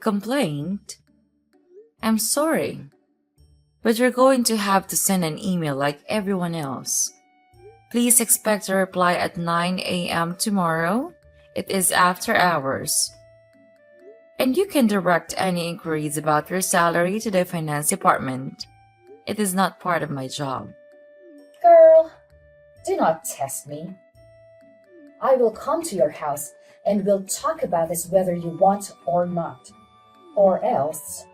complaint? I'm sorry, but you're going to have to send an email like everyone else. Please expect a reply at 9 a.m. tomorrow. It is after hours. And you can direct any inquiries about your salary to the finance department. It is not part of my job. Girl, do not test me. I will come to your house and we'll talk about this whether you want or not. Or else,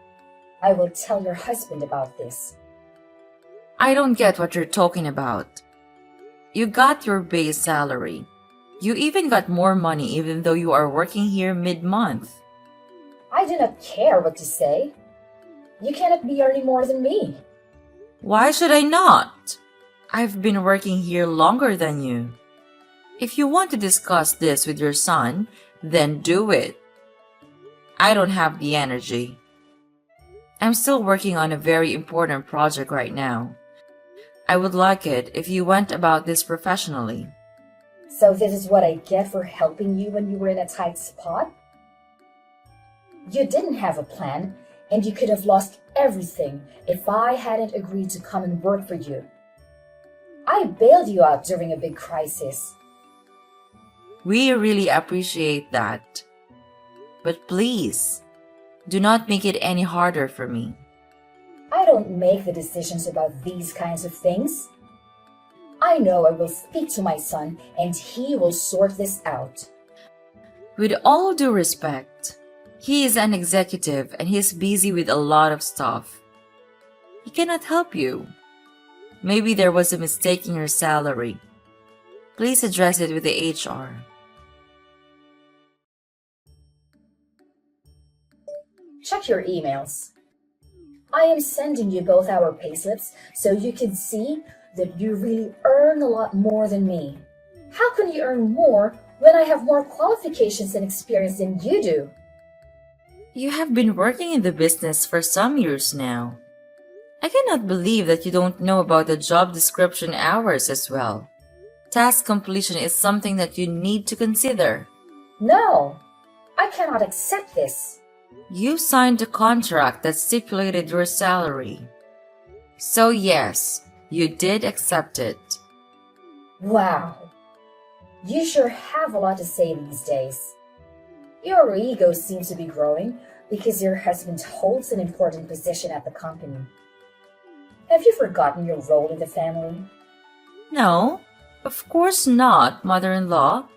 I will tell your husband about this. I don't get what you're talking about. You got your base salary. You even got more money even though you are working here mid-month. I do not care what you say. You cannot be earning more than me. Why should I not? I've been working here longer than you. If you want to discuss this with your son, then do it. I don't have the energy. I'm still working on a very important project right now. I would like it if you went about this professionally. So this is what I get for helping you when you were in a tight spot? You didn't have a plan, and you could have lost everything if I hadn't agreed to come and work for you. I bailed you out during a big crisis. We really appreciate that. But please, do not make it any harder for me. I don't make the decisions about these kinds of things. I know I will speak to my son and he will sort this out. With all due respect, he is an executive and he's busy with a lot of stuff. He cannot help you. Maybe there was a mistake in your salary. Please address it with the HR. Check your emails. I am sending you both our payslips so you can see that you really earn a lot more than me. How can you earn more when I have more qualifications and experience than you do? You have been working in the business for some years now. I cannot believe that you don't know about the job description hours as well. Task completion is something that you need to consider. No, I cannot accept this. You signed a contract that stipulated your salary. So yes, you did accept it. Wow, you sure have a lot to say these days. Your ego seems to be growing because your husband holds an important position at the company. Have you forgotten your role in the family? No, of course not, mother-in-law.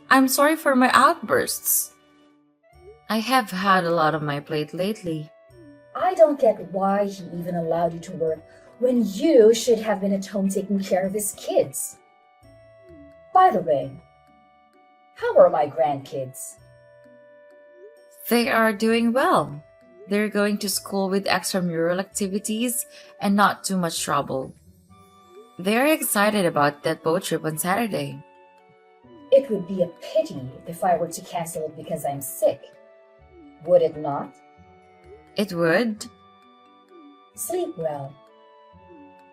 I'm sorry for my outbursts. I have had a lot on my plate lately. I don't get why he even allowed you to work when you should have been at home taking care of his kids. By the way, how are my grandkids? They are doing well. They're going to school with extramural activities and not too much trouble. They're excited about that boat trip on Saturday. It would be a pity if I were to cancel it because I'm sick. Would it not? It would. Sleep well.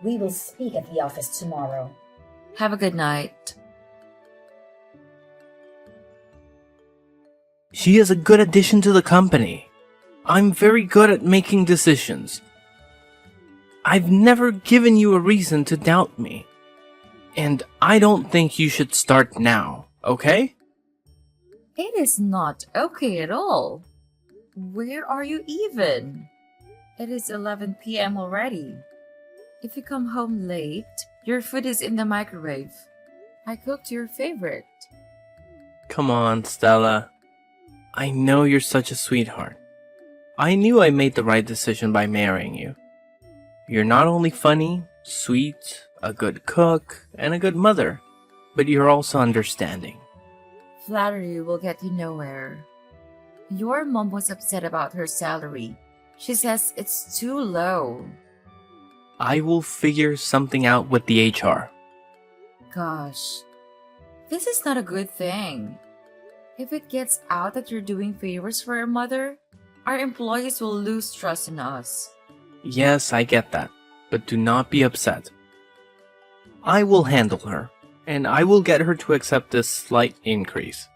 We will speak at the office tomorrow. Have a good night. She is a good addition to the company. I'm very good at making decisions. I've never given you a reason to doubt me. And I don't think you should start now, okay? It is not okay at all. Where are you even? It is 11 p.m. already. If you come home late, your food is in the microwave. I cooked your favorite. Come on, Stella. I know you're such a sweetheart. I knew I made the right decision by marrying you. You're not only funny, sweet, a good cook, and a good mother, but you're also understanding. Flattery will get you nowhere. Your mom was upset about her salary. She says it's too low. I will figure something out with the HR. Gosh, this is not a good thing. If it gets out that you're doing favors for your mother, our employees will lose trust in us. Yes, I get that, but do not be upset. I will handle her, and I will get her to accept this slight increase.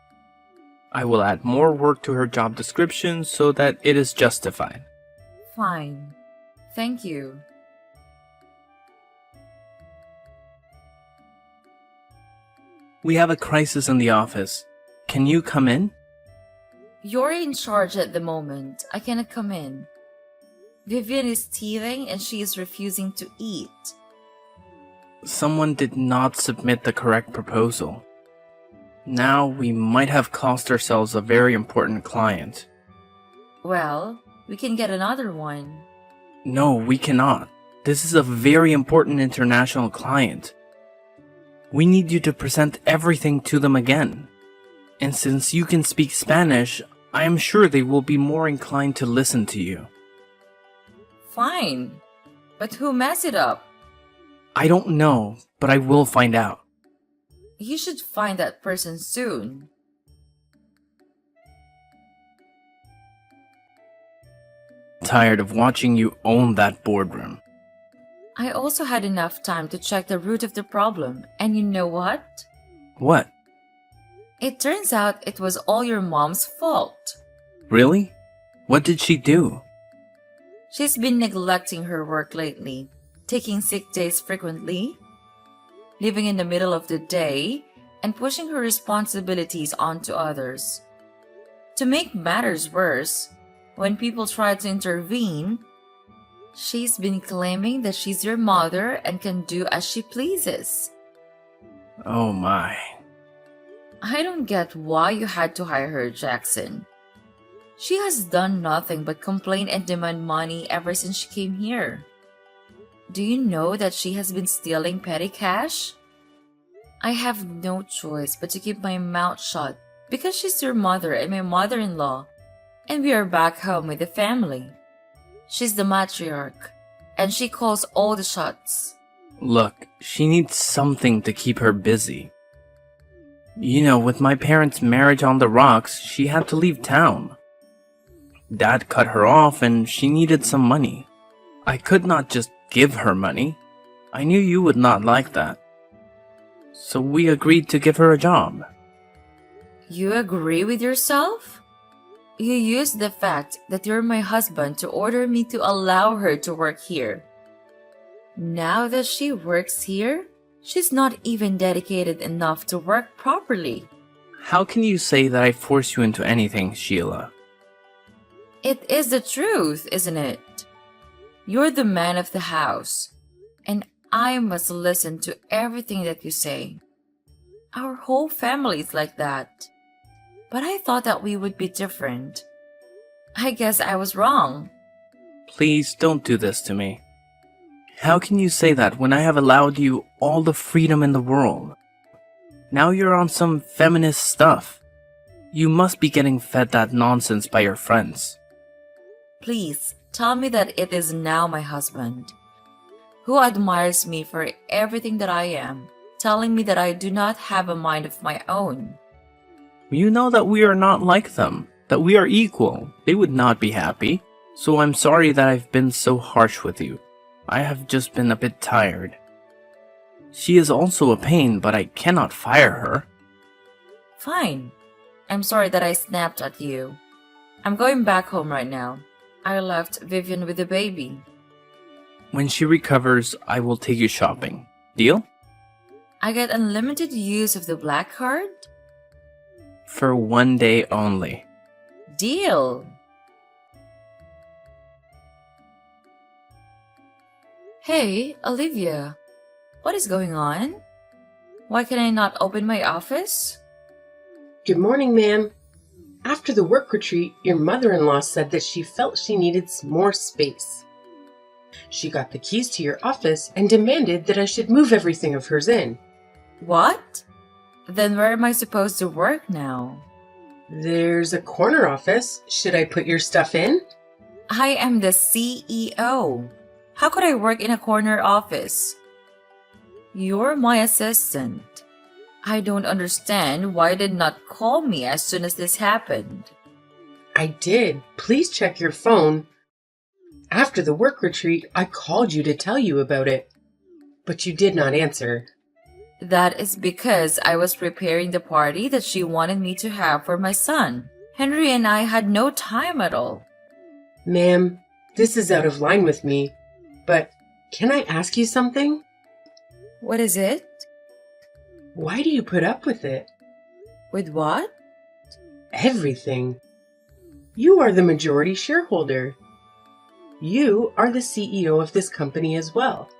I will add more work to her job description so that it is justified. Fine. Thank you. We have a crisis in the office. Can you come in? You're in charge at the moment. I cannot come in. Vivian is teething and she is refusing to eat. Someone did not submit the correct proposal. Now we might have cost ourselves a very important client. Well, we can get another one. No, we cannot. This is a very important international client. We need you to present everything to them again. And since you can speak Spanish, I am sure they will be more inclined to listen to you. Fine. But who messed it up? I don't know, but I will find out. You should find that person soon. Tired of watching you own that boardroom. I also had enough time to check the root of the problem, and you know what? What? It turns out it was all your mom's fault. Really? What did she do? She's been neglecting her work lately, taking sick days frequently, living in the middle of the day, and pushing her responsibilities onto others. To make matters worse, when people try to intervene, she's been claiming that she's your mother and can do as she pleases. Oh my. I don't get why you had to hire her, Jackson. She has done nothing but complain and demand money ever since she came here. Do you know that she has been stealing petty cash? I have no choice but to keep my mouth shut because she's your mother and my mother-in-law, and we are back home with the family. She's the matriarch, and she calls all the shots. Look, she needs something to keep her busy. You know, with my parents' marriage on the rocks, she had to leave town. Dad cut her off and she needed some money. I could not just give her money. I knew you would not like that. So we agreed to give her a job. You agree with yourself? You used the fact that you're my husband to order me to allow her to work here. Now that she works here, she's not even dedicated enough to work properly. How can you say that I force you into anything, Sheila? It is the truth, isn't it? You're the man of the house, and I must listen to everything that you say. Our whole family is like that. But I thought that we would be different. I guess I was wrong. Please don't do this to me. How can you say that when I have allowed you all the freedom in the world? Now you're on some feminist stuff. You must be getting fed that nonsense by your friends. Please tell me that it is now my husband, who admires me for everything that I am, telling me that I do not have a mind of my own. You know that we are not like them, that we are equal. They would not be happy. So I'm sorry that I've been so harsh with you. I have just been a bit tired. She is also a pain, but I cannot fire her. Fine. I'm sorry that I snapped at you. I'm going back home right now. I left Vivian with the baby. When she recovers, I will take you shopping. Deal? I get unlimited use of the black card? For 1 day only. Deal! Hey, Olivia. What is going on? Why can I not open my office? Good morning, ma'am. After the work retreat, your mother-in-law said that she felt she needed some more space. She got the keys to your office and demanded that I should move everything of hers in. What? Then where am I supposed to work now? There's a corner office. Should I put your stuff in? I am the CEO. How could I work in a corner office? You're my assistant. I don't understand why you did not call me as soon as this happened. I did. Please check your phone. After the work retreat, I called you to tell you about it. But you did not answer. That is because I was preparing the party that she wanted me to have for my son. Henry and I had no time at all. Ma'am, this is out of line with me, but can I ask you something? What is it? Why do you put up with it? With what? Everything. You are the majority shareholder. You are the CEO of this company as well.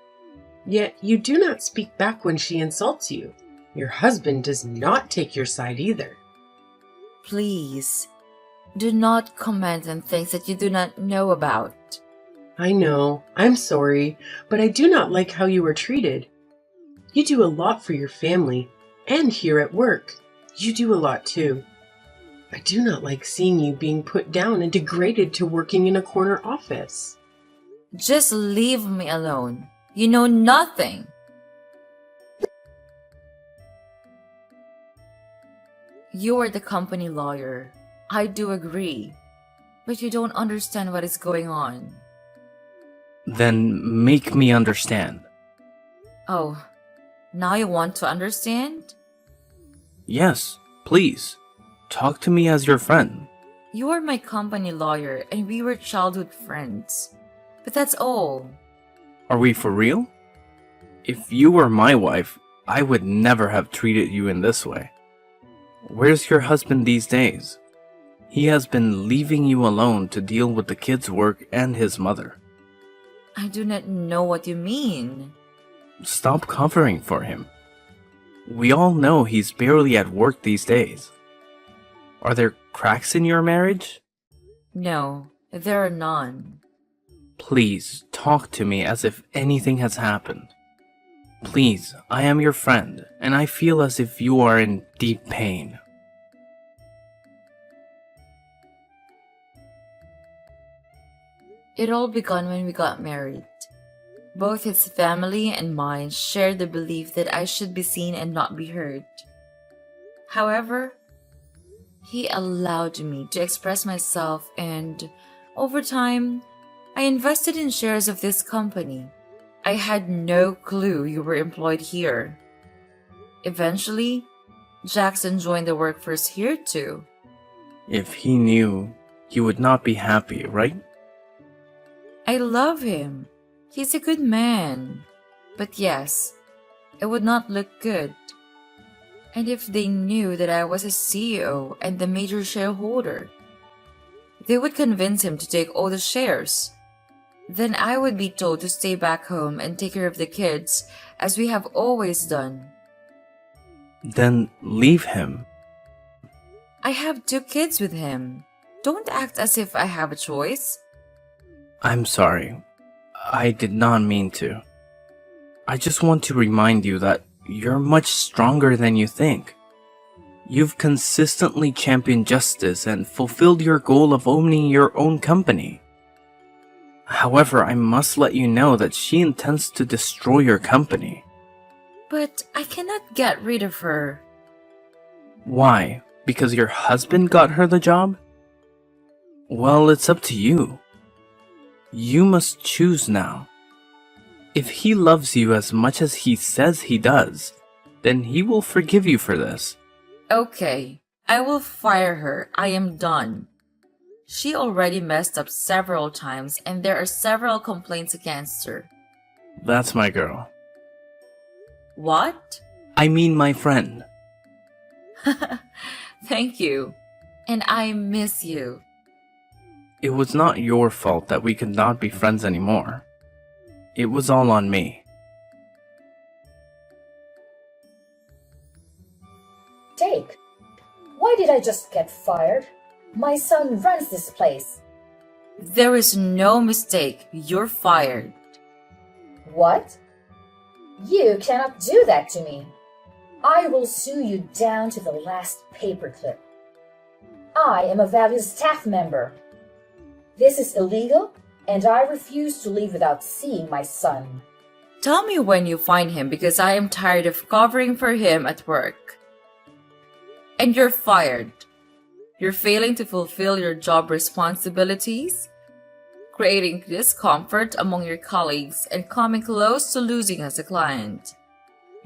Yet you do not speak back when she insults you. Your husband does not take your side either. Please, do not comment on things that you do not know about. I know, I'm sorry, but I do not like how you were treated. You do a lot for your family, and here at work. You do a lot too. I do not like seeing you being put down and degraded to working in a corner office. Just leave me alone. You know nothing. You are the company lawyer. I do agree. But you don't understand what is going on. Then make me understand. Oh, now you want to understand? Yes, please. Talk to me as your friend. You are my company lawyer and we were childhood friends. But that's all. Are we for real? If you were my wife, I would never have treated you in this way. Where's your husband these days? He has been leaving you alone to deal with the kids' work and his mother. I do not know what you mean. Stop covering for him. We all know he's barely at work these days. Are there cracks in your marriage? No, there are none. Please talk to me as if anything has happened. Please, I am your friend, and I feel as if you are in deep pain. It all began when we got married. Both his family and mine shared the belief that I should be seen and not be heard. However, he allowed me to express myself and, over time, I invested in shares of this company. I had no clue you were employed here. Eventually, Jackson joined the workforce here too. If he knew, he would not be happy, right? I love him. He's a good man. But yes, it would not look good. And if they knew that I was a CEO and the major shareholder, they would convince him to take all the shares. Then I would be told to stay back home and take care of the kids, as we have always done. Then leave him. I have 2 kids with him. Don't act as if I have a choice. I'm sorry. I did not mean to. I just want to remind you that you're much stronger than you think. You've consistently championed justice and fulfilled your goal of owning your own company. However, I must let you know that she intends to destroy your company. But I cannot get rid of her. Why? Because your husband got her the job? Well, it's up to you. You must choose now. If he loves you as much as he says he does, then he will forgive you for this. Okay, I will fire her. I am done. She already messed up several times and there are several complaints against her. That's my girl. What? I mean my friend. Thank you. And I miss you. It was not your fault that we could not be friends anymore. It was all on me. Jake, why did I just get fired? My son runs this place. There is no mistake. You're fired. What? You cannot do that to me. I will sue you down to the last paperclip. I am a valued staff member. This is illegal, and I refuse to leave without seeing my son. Tell me when you find him because I am tired of covering for him at work. And you're fired. You're failing to fulfill your job responsibilities, creating discomfort among your colleagues, and coming close to losing as a client.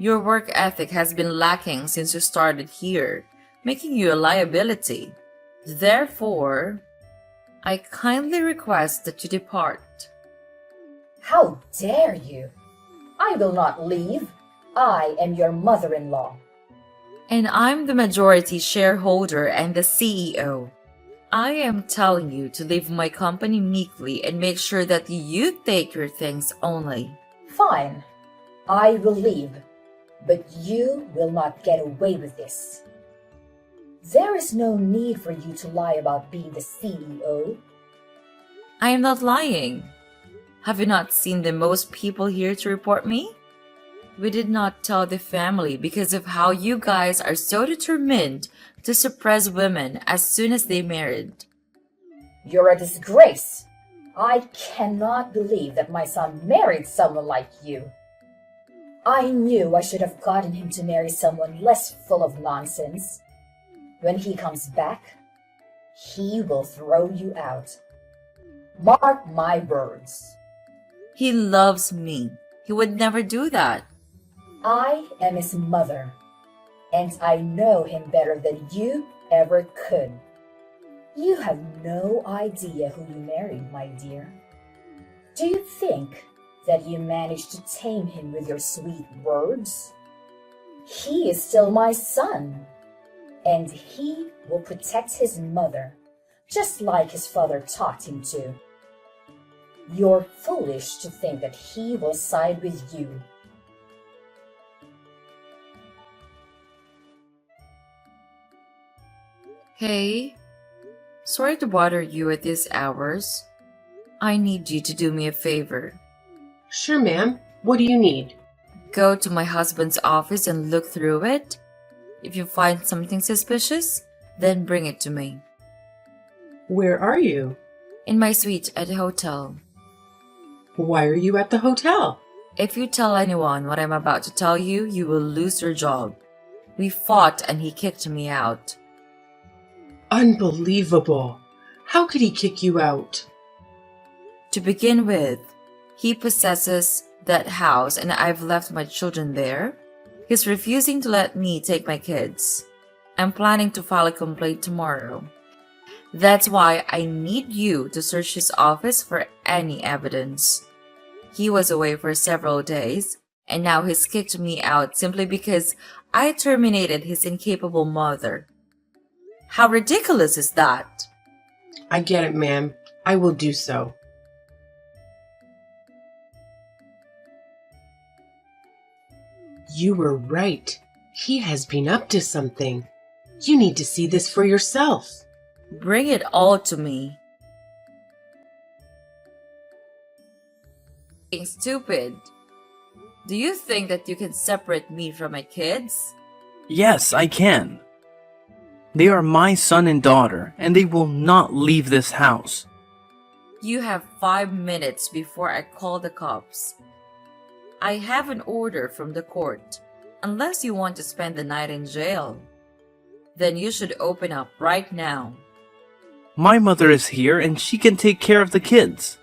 Your work ethic has been lacking since you started here, making you a liability. Therefore, I kindly request that you depart. How dare you? I will not leave. I am your mother-in-law. And I'm the majority shareholder and the CEO. I am telling you to leave my company meekly and make sure that you take your things only. Fine. I will leave. But you will not get away with this. There is no need for you to lie about being the CEO. I am not lying. Have you not seen the most people here to report me? We did not tell the family because of how you guys are so determined to suppress women as soon as they married. You're a disgrace. I cannot believe that my son married someone like you. I knew I should have gotten him to marry someone less full of nonsense. When he comes back, he will throw you out. Mark my words. He loves me. He would never do that. I am his mother, and I know him better than you ever could. You have no idea who you married, my dear. Do you think that you managed to tame him with your sweet words? He is still my son, and he will protect his mother, just like his father taught him to. You're foolish to think that he will side with you. Hey, sorry to bother you at these hours. I need you to do me a favor. Sure, ma'am. What do you need? Go to my husband's office and look through it. If you find something suspicious, then bring it to me. Where are you? In my suite at the hotel. Why are you at the hotel? If you tell anyone what I'm about to tell you, you will lose your job. We fought and he kicked me out. Unbelievable. How could he kick you out? To begin with, he possesses that house and I've left my children there. He's refusing to let me take my kids. I'm planning to file a complaint tomorrow. That's why I need you to search his office for any evidence. He was away for several days, and now he's kicked me out simply because I terminated his incapable mother. How ridiculous is that? I get it, ma'am. I will do so. You were right. He has been up to something. You need to see this for yourself. Bring it all to me. Being stupid. Do you think that you can separate me from my kids? Yes, I can. They are my son and daughter, and they will not leave this house. You have 5 minutes before I call the cops. I have an order from the court. Unless you want to spend the night in jail, then you should open up right now. My mother is here, and she can take care of the kids.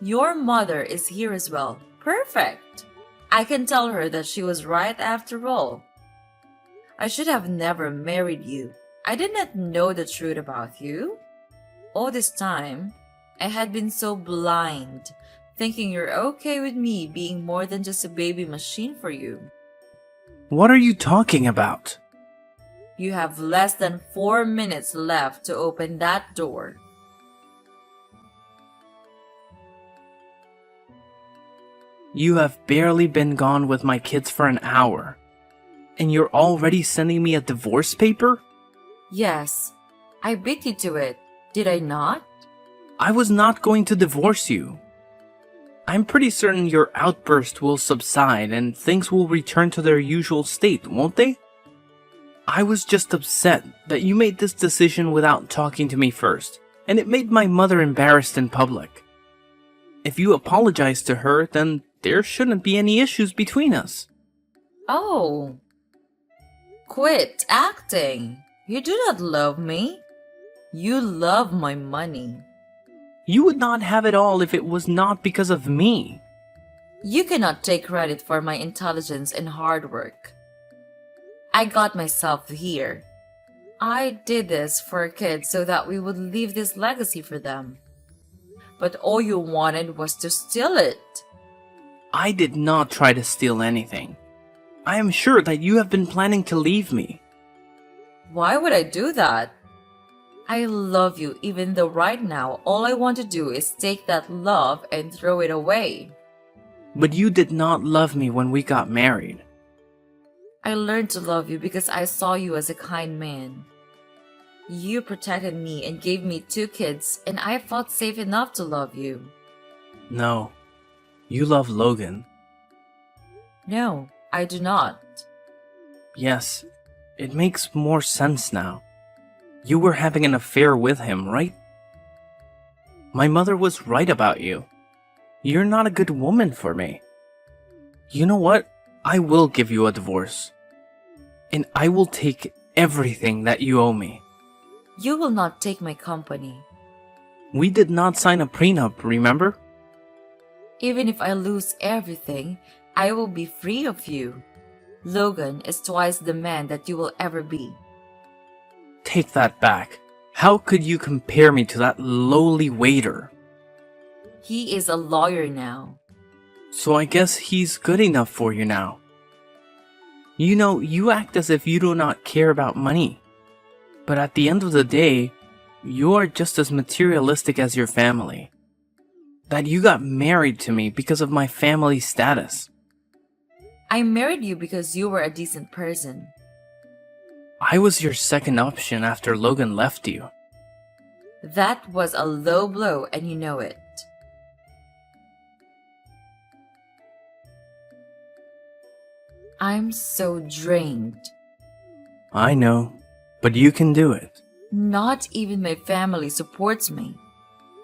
Your mother is here as well. Perfect. I can tell her that she was right after all. I should have never married you. I did not know the truth about you. All this time, I had been so blind, thinking you're okay with me being more than just a baby machine for you. What are you talking about? You have less than 4 minutes left to open that door. You have barely been gone with my kids for an hour, and you're already sending me a divorce paper? Yes, I beat you to it, did I not? I was not going to divorce you. I'm pretty certain your outburst will subside and things will return to their usual state, won't they? I was just upset that you made this decision without talking to me first, and it made my mother embarrassed in public. If you apologize to her, then there shouldn't be any issues between us. Oh. Quit acting. You do not love me. You love my money. You would not have it all if it was not because of me. You cannot take credit for my intelligence and hard work. I got myself here. I did this for our kids so that we would leave this legacy for them. But all you wanted was to steal it. I did not try to steal anything. I am sure that you have been planning to leave me. Why would I do that? I love you even though right now all I want to do is take that love and throw it away. But you did not love me when we got married. I learned to love you because I saw you as a kind man. You protected me and gave me 2 kids, and I felt safe enough to love you. No, you love Logan. No, I do not. Yes, it makes more sense now. You were having an affair with him, right? My mother was right about you. You're not a good woman for me. You know what? I will give you a divorce. And I will take everything that you owe me. You will not take my company. We did not sign a prenup, remember? Even if I lose everything, I will be free of you. Logan is twice the man that you will ever be. Take that back. How could you compare me to that lowly waiter? He is a lawyer now. So I guess he's good enough for you now. You know, you act as if you do not care about money. But at the end of the day, you are just as materialistic as your family. That you got married to me because of my family status. I married you because you were a decent person. I was your second option after Logan left you. That was a low blow and you know it. I'm so drained. I know, but you can do it. Not even my family supports me.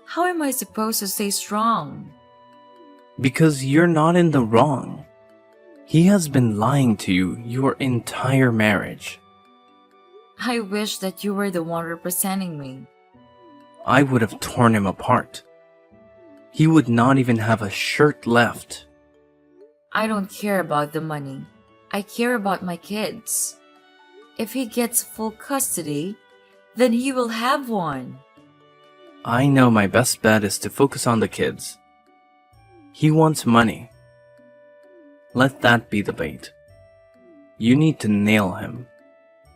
How am I supposed to stay strong? Because you're not in the wrong. He has been lying to you your entire marriage. I wish that you were the one representing me. I would have torn him apart. He would not even have a shirt left. I don't care about the money. I care about my kids. If he gets full custody, then he will have one. I know my best bet is to focus on the kids. He wants money. Let that be the bait. You need to nail him.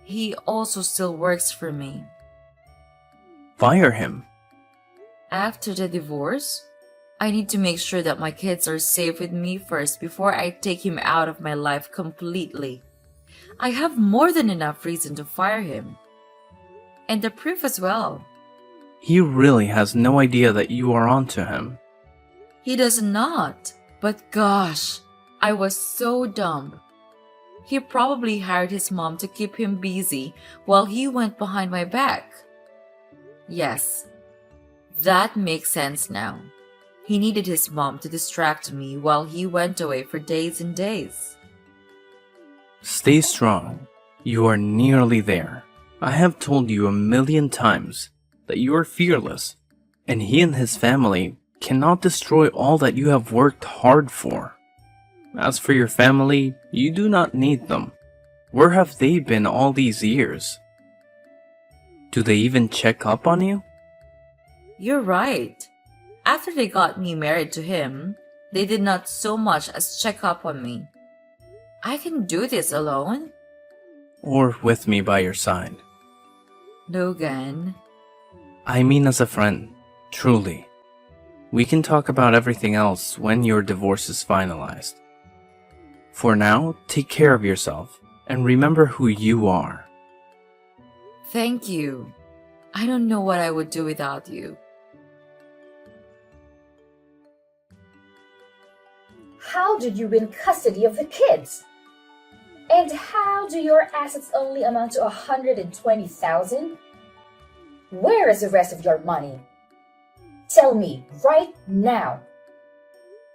He also still works for me. Fire him. After the divorce, I need to make sure that my kids are safe with me first before I take him out of my life completely. I have more than enough reason to fire him. And the proof as well. He really has no idea that you are onto him. He does not. But gosh, I was so dumb. He probably hired his mom to keep him busy while he went behind my back. Yes, that makes sense now. He needed his mom to distract me while he went away for days and days. Stay strong. You are nearly there. I have told you 1,000,000 times that you are fearless, and he and his family cannot destroy all that you have worked hard for. As for your family, you do not need them. Where have they been all these years? Do they even check up on you? You're right. After they got me married to him, they did not so much as check up on me. I can do this alone. Or with me by your side? Logan. I mean as a friend, truly. We can talk about everything else when your divorce is finalized. For now, take care of yourself and remember who you are. Thank you. I don't know what I would do without you. How did you win custody of the kids? And how do your assets only amount to 120,000? Where is the rest of your money? Tell me right now.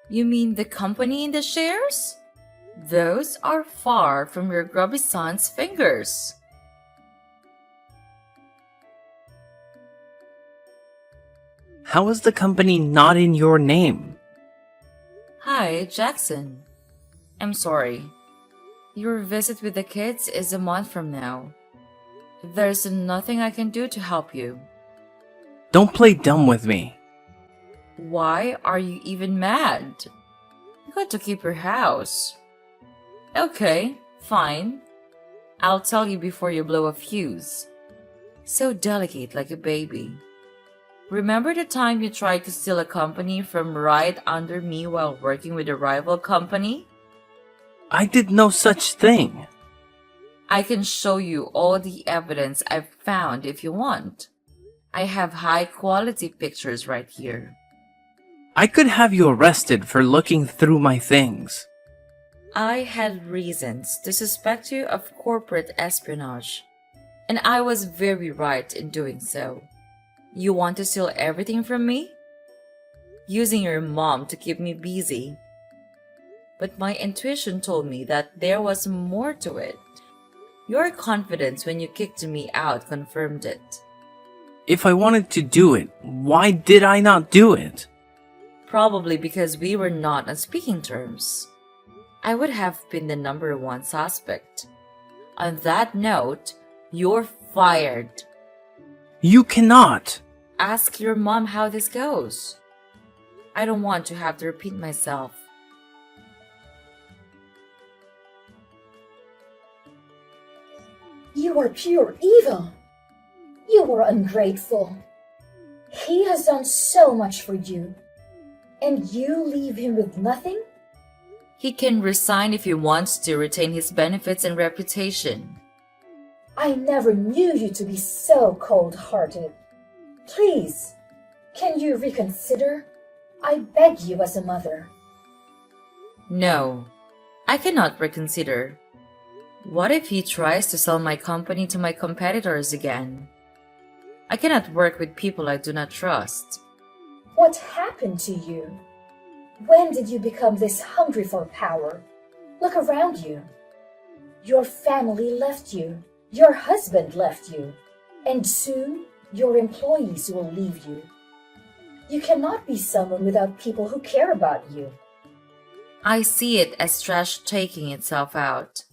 You mean the company and the shares? Those are far from your grubby son's fingers. How is the company not in your name? Hi, Hi, Jackson. I'm sorry. Your visit with the kids is a month from now. There's nothing I can do to help you. Don't play dumb with me. Why are you even mad? You got to keep your house. Okay, fine. I'll tell you before you blow a fuse. So delicate like a baby. Remember the time you tried to steal a company from right under me while working with a rival company? I did no such thing. I can show you all the evidence I've found if you want. I have high quality pictures right here. I could have you arrested for looking through my things. I had reasons to suspect you of corporate espionage, and I was very right in doing so. You want to steal everything from me? Using your mom to keep me busy. But my intuition told me that there was more to it. Your confidence when you kicked me out confirmed it. If I wanted to do it, why did I not do it? Probably because we were not on speaking terms. I would have been the number one suspect. On that note, you're fired. You cannot. Ask your mom how this goes. I don't want to have to repeat myself. You are pure evil. You were ungrateful. He has done so much for you, and you leave him with nothing? He can resign if he wants to retain his benefits and reputation. I never knew you to be so cold-hearted. Please, can you reconsider? I beg you as a mother. No, I cannot reconsider. What if he tries to sell my company to my competitors again? I cannot work with people I do not trust. What happened to you? When did you become this hungry for power? Look around you. Your family left you. Your husband left you. And soon, your employees will leave you. You cannot be someone without people who care about you. I see it as trash taking itself out.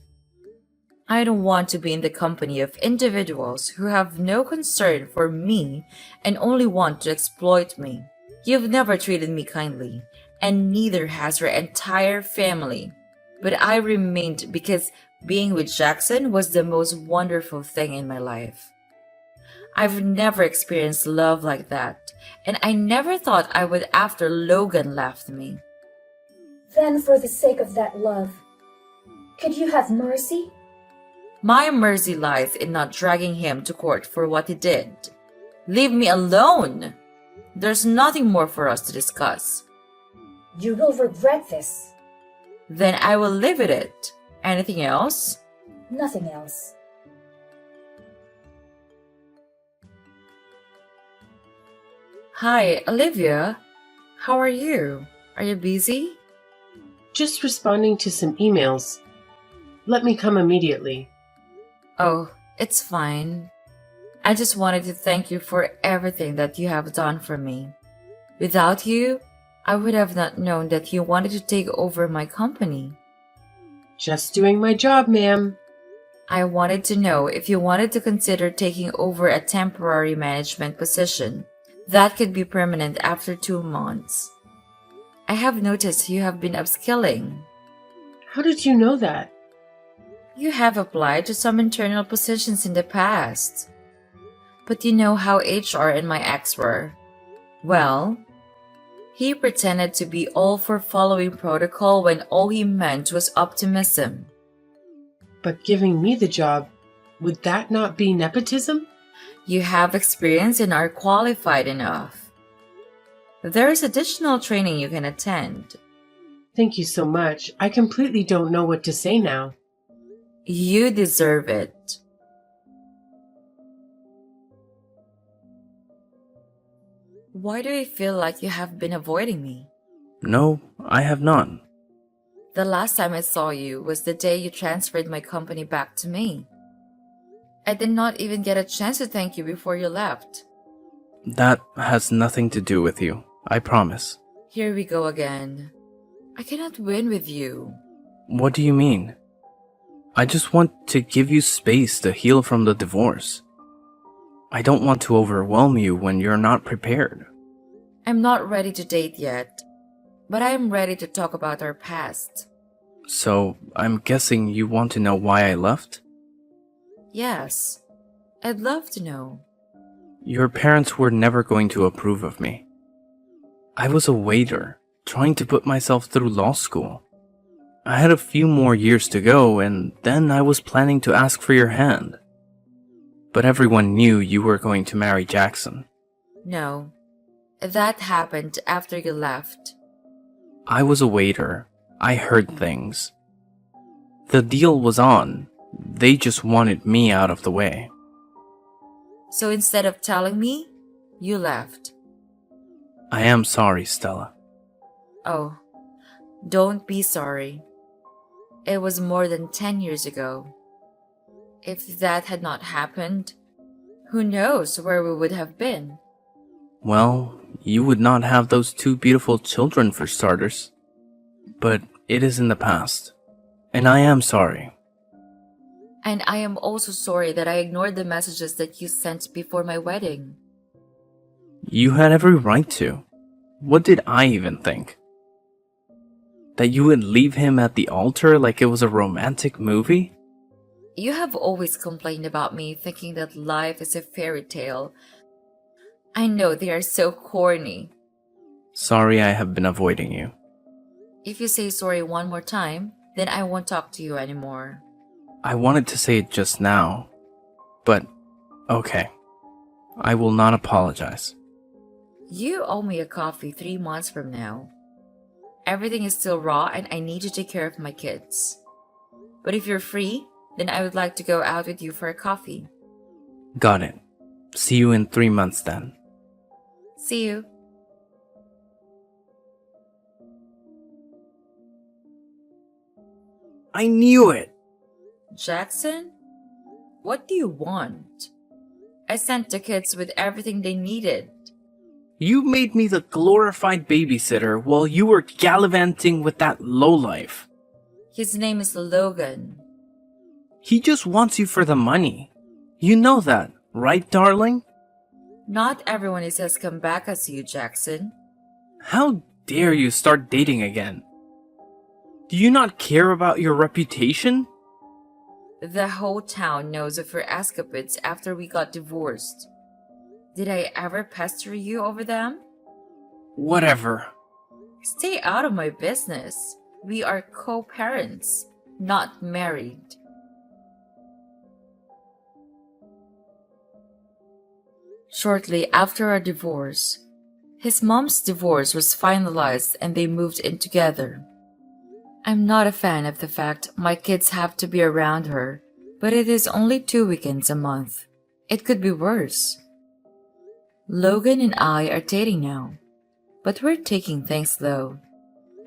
I don't want to be in the company of individuals who have no concern for me and only want to exploit me. You've never treated me kindly, and neither has your entire family. But I remained because being with Jackson was the most wonderful thing in my life. I've never experienced love like that, and I never thought I would after Logan left me. Then for the sake of that love, could you have mercy? My mercy lies in not dragging him to court for what he did. Leave me alone! There's nothing more for us to discuss. You will regret this. Then I will live with it. Anything else? Nothing else. Hi, Olivia. How are you? Are you busy? Just responding to some emails. Let me come immediately. Oh, it's fine. I just wanted to thank you for everything that you have done for me. Without you, I would have not known that you wanted to take over my company. Just doing my job, ma'am. I wanted to know if you wanted to consider taking over a temporary management position that could be permanent after 2 months. I have noticed you have been upskilling. How did you know that? You have applied to some internal positions in the past. But you know how HR and my ex were. Well, he pretended to be all for following protocol when all he meant was optimism. But giving me the job, would that not be nepotism? You have experience and are qualified enough. There is additional training you can attend. Thank you so much. I completely don't know what to say now. You deserve it. Why do you feel like you have been avoiding me? No, I have not. The last time I saw you was the day you transferred my company back to me. I did not even get a chance to thank you before you left. That has nothing to do with you, I promise. Here we go again. I cannot win with you. What do you mean? I just want to give you space to heal from the divorce. I don't want to overwhelm you when you're not prepared. I'm not ready to date yet, but I am ready to talk about our past. So, I'm guessing you want to know why I left? Yes, I'd love to know. Your parents were never going to approve of me. I was a waiter, trying to put myself through law school. I had a few more years to go, and then I was planning to ask for your hand. But everyone knew you were going to marry Jackson. No, that happened after you left. I was a waiter. I heard things. The deal was on. They just wanted me out of the way. So instead of telling me, you left. I am sorry, Stella. Oh, don't be sorry. It was more than 10 years ago. If that had not happened, who knows where we would have been? Well, you would not have those two beautiful children for starters. But it is in the past. And I am sorry. And I am also sorry that I ignored the messages that you sent before my wedding. You had every right to. What did I even think? That you would leave him at the altar like it was a romantic movie? You have always complained about me thinking that life is a fairy tale. I know they are so corny. Sorry I have been avoiding you. If you say sorry one more time, then I won't talk to you anymore. I wanted to say it just now. But, okay. I will not apologize. You owe me a coffee 3 months from now. Everything is still raw and I need to take care of my kids. But if you're free, then I would like to go out with you for a coffee. Got it. See you in 3 months then. See you. I knew it! Jackson? What do you want? I sent the kids with everything they needed. You made me the glorified babysitter while you were gallivanting with that lowlife. His name is Logan. He just wants you for the money. You know that, right, darling? Not everyone is as come back as you, Jackson. How dare you start dating again? Do you not care about your reputation? The whole town knows of your escapades after we got divorced. Did I ever pester you over them? Whatever. Stay out of my business. We are co-parents, not married. Shortly after our divorce, his mom's divorce was finalized and they moved in together. I'm not a fan of the fact my kids have to be around her, but it is only 2 weekends a month. It could be worse. Logan and I are dating now, but we're taking things slow.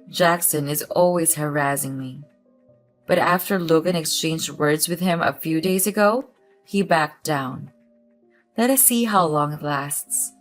Jackson is always harassing me. But after Logan exchanged words with him a few days ago, he backed down. Let us see how long it lasts.